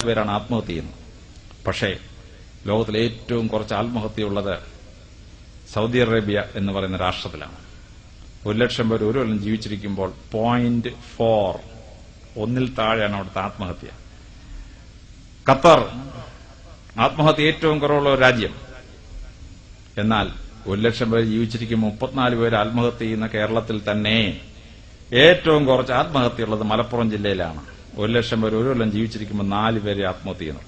പേരാണ് ആത്മഹത്യ ചെയ്യുന്നത്. പക്ഷേ ലോകത്തിലെ ഏറ്റവും കുറച്ച് ആത്മഹത്യയുള്ളത് സൗദി അറേബ്യ എന്ന് പറയുന്ന രാഷ്ട്രത്തിലാണ്. 1,00,000 പേർ ഒരു കൊല്ലം ജീവിച്ചിരിക്കുമ്പോൾ 0.4 ഒന്നിൽ താഴെയാണ് അവിടുത്തെ ആത്മഹത്യ. ഖത്തർ ആത്മഹത്യ ഏറ്റവും കുറവുള്ള ഒരു രാജ്യം. എന്നാൽ 1,00,000 പേർ ജീവിച്ചിരിക്കുമ്പോൾ 34 പേര് ആത്മഹത്യ ചെയ്യുന്ന കേരളത്തിൽ തന്നെ ഏറ്റവും കുറച്ച് ആത്മഹത്യയുള്ളത് മലപ്പുറം ജില്ലയിലാണ്. 1,00,000 പേർ ഒരു കൊല്ലം ജീവിച്ചിരിക്കുമ്പോൾ 4 പേര് ആത്മഹത്യ ചെയ്യുന്നു.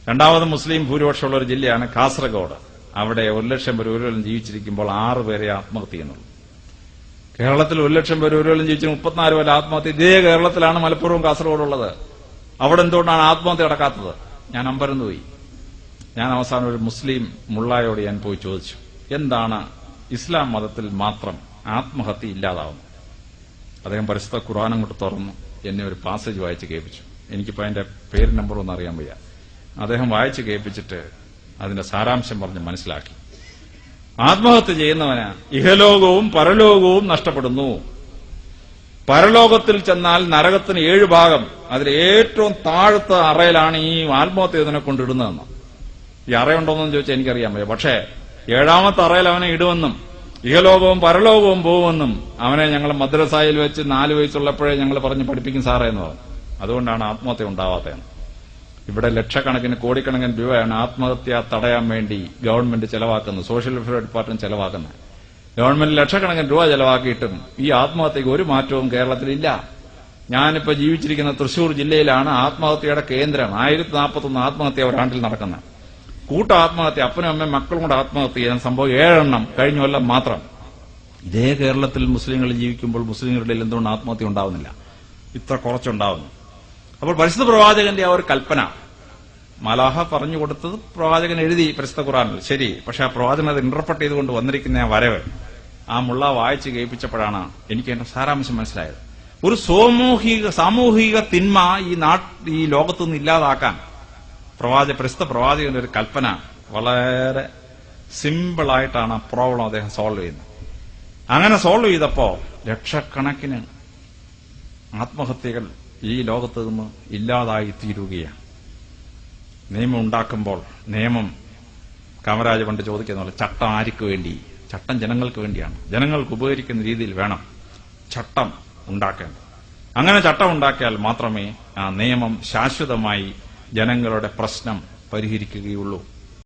രണ്ടാമത് മുസ്ലിം ഭൂരിപക്ഷമുള്ള ഒരു ജില്ലയാണ് കാസർഗോഡ്. അവിടെ 1,00,000 പേർ ഒരു കൊല്ലം ജീവിച്ചിരിക്കുമ്പോൾ 6 പേരെ ആത്മഹത്യ ചെയ്യുന്നുള്ളൂ. കേരളത്തിൽ 1,00,000 പേർ ഒരു കൊല്ലം ജീവിച്ച 34 പേര് ആത്മഹത്യ. ഇതേ കേരളത്തിലാണ് മലപ്പുറവും കാസർഗോഡും ഉള്ളത്. അവിടെ എന്തുകൊണ്ടാണ് ആത്മഹത്യ നടക്കാത്തത്? ഞാൻ അമ്പരന്ന് പോയി. ഞാൻ അവസാനം ഒരു മുസ്ലിം മുള്ളായോട് ഞാൻ പോയി ചോദിച്ചു, എന്താണ് ഇസ്ലാം മതത്തിൽ മാത്രം ആത്മഹത്യ ഇല്ലാതാവുന്നത്? അദ്ദേഹം പരിശുദ്ധ ഖുർആൻ അങ്ങോട്ട് തുറന്നു എന്നെ ഒരു പാസേജ് വായിച്ച് കേൾപ്പിച്ചു. എനിക്കിപ്പോ അതിന്റെ പേര് നമ്പറൊന്നും അറിയാൻ വയ്യ. അദ്ദേഹം വായിച്ച് കേൾപ്പിച്ചിട്ട് അതിന്റെ സാരാംശം പറഞ്ഞ് മനസ്സിലാക്കി. ആത്മഹത്യ ചെയ്യുന്നവന് ഇഹലോകവും പരലോകവും നഷ്ടപ്പെടുന്നു. പരലോകത്തിൽ ചെന്നാൽ നരകത്തിന് 7 ഭാഗം, അതിൽ ഏറ്റവും താഴത്തെ അറയിലാണ് ഈ ആത്മഹത്യ ഇതിനെ കൊണ്ടിടുന്നതെന്ന്. ഈ അറയുണ്ടോയെന്ന് ചോദിച്ചാൽ എനിക്കറിയാൻ വയ്യ. പക്ഷേ 7ാമത്തെ അറയിൽ അവനെ ഇടുമെന്നും ഇഹലോകവും പരലോകവും പോകുമെന്നും അവനെ ഞങ്ങൾ മദ്രസയിൽ വെച്ച് 4 വയസ്സുള്ളപ്പോഴേ ഞങ്ങൾ പറഞ്ഞ് പഠിപ്പിക്കും സാറേ എന്ന് പറഞ്ഞു. അതുകൊണ്ടാണ് ആത്മഹത്യ ഉണ്ടാവാത്തത്. ഇവിടെ ലക്ഷക്കണക്കിന് കോടിക്കണക്കിന് രൂപയാണ് ആത്മഹത്യ തടയാൻ വേണ്ടി ഗവൺമെന്റ് ചെലവാക്കുന്നത്, സോഷ്യൽ വെൽഫെയർ ഡിപ്പാർട്ട്മെന്റ് ചെലവാക്കുന്നത്. ഗവൺമെന്റ് ലക്ഷക്കണക്കിന് രൂപ ചെലവാക്കിയിട്ടും ഈ ആത്മഹത്യക്ക് ഒരു മാറ്റവും കേരളത്തിലില്ല. ഞാനിപ്പോ ജീവിച്ചിരിക്കുന്ന തൃശൂർ ജില്ലയിലാണ് ആത്മഹത്യയുടെ കേന്ദ്രം. 1041 ആത്മഹത്യ ഒരാണ്ടിൽ നടക്കുന്നത്. കൂട്ട ആത്മഹത്യ, അപ്പനും അമ്മയും മക്കളും കൂടെ ആത്മഹത്യ ചെയ്യുന്ന സംഭവം 7 എണ്ണം കഴിഞ്ഞ കൊല്ലം മാത്രം. ഇതേ കേരളത്തിൽ മുസ്ലിങ്ങൾ ജീവിക്കുമ്പോൾ മുസ്ലിങ്ങളുടെ എന്തുകൊണ്ട് ആത്മഹത്യ ഉണ്ടാവുന്നില്ല? ഇത്ര കുറച്ചുണ്ടാവുന്നു. അപ്പോൾ പരിശുദ്ധ പ്രവാചകന്റെ ആ ഒരു കൽപ്പന മലാഹ പറഞ്ഞു കൊടുത്തത് പ്രവാചകൻ എഴുതി പരിശുദ്ധ ഖുർആനിൽ, ശരി. പക്ഷെ ആ പ്രവാചകൻ അത് ഇന്റർപ്രറ്റ് ചെയ്തുകൊണ്ട് വന്നിരിക്കുന്ന ആ വരവ് ആ മുള്ള വായിച്ച് കേൾപ്പിച്ചപ്പോഴാണ് എനിക്ക് എന്റെ സാരാംശം മനസ്സിലായത്. ഒരു സാമൂഹിക തിന്മ ഈ ലോകത്തുനിന്ന് ഇല്ലാതാക്കാൻ പരിശുദ്ധ പ്രവാചകന്റെ ഒരു കൽപ്പന വളരെ സിമ്പിളായിട്ടാണ് ആ പ്രോബ്ലം അദ്ദേഹം സോൾവ് ചെയ്യുന്നത്. അങ്ങനെ സോൾവ് ചെയ്തപ്പോ ലക്ഷക്കണക്കിന് ആത്മഹത്യകൾ ഈ ലോകത്ത് നിന്ന് ഇല്ലാതായി തീരുകയാണ്. നിയമം ഉണ്ടാക്കുമ്പോൾ നിയമം കാമരാജ് പണ്ട് ചോദിക്കുന്ന പോലെ ചട്ടം ആർക്ക് വേണ്ടി? ചട്ടം ജനങ്ങൾക്ക് വേണ്ടിയാണ്. ജനങ്ങൾക്ക് ഉപകരിക്കുന്ന രീതിയിൽ വേണം ചട്ടം ഉണ്ടാക്കേണ്ടത്. അങ്ങനെ ചട്ടം ഉണ്ടാക്കിയാൽ മാത്രമേ ആ നിയമം ശാശ്വതമായി ജനങ്ങളുടെ പ്രശ്നം പരിഹരിക്കുകയുള്ളൂ.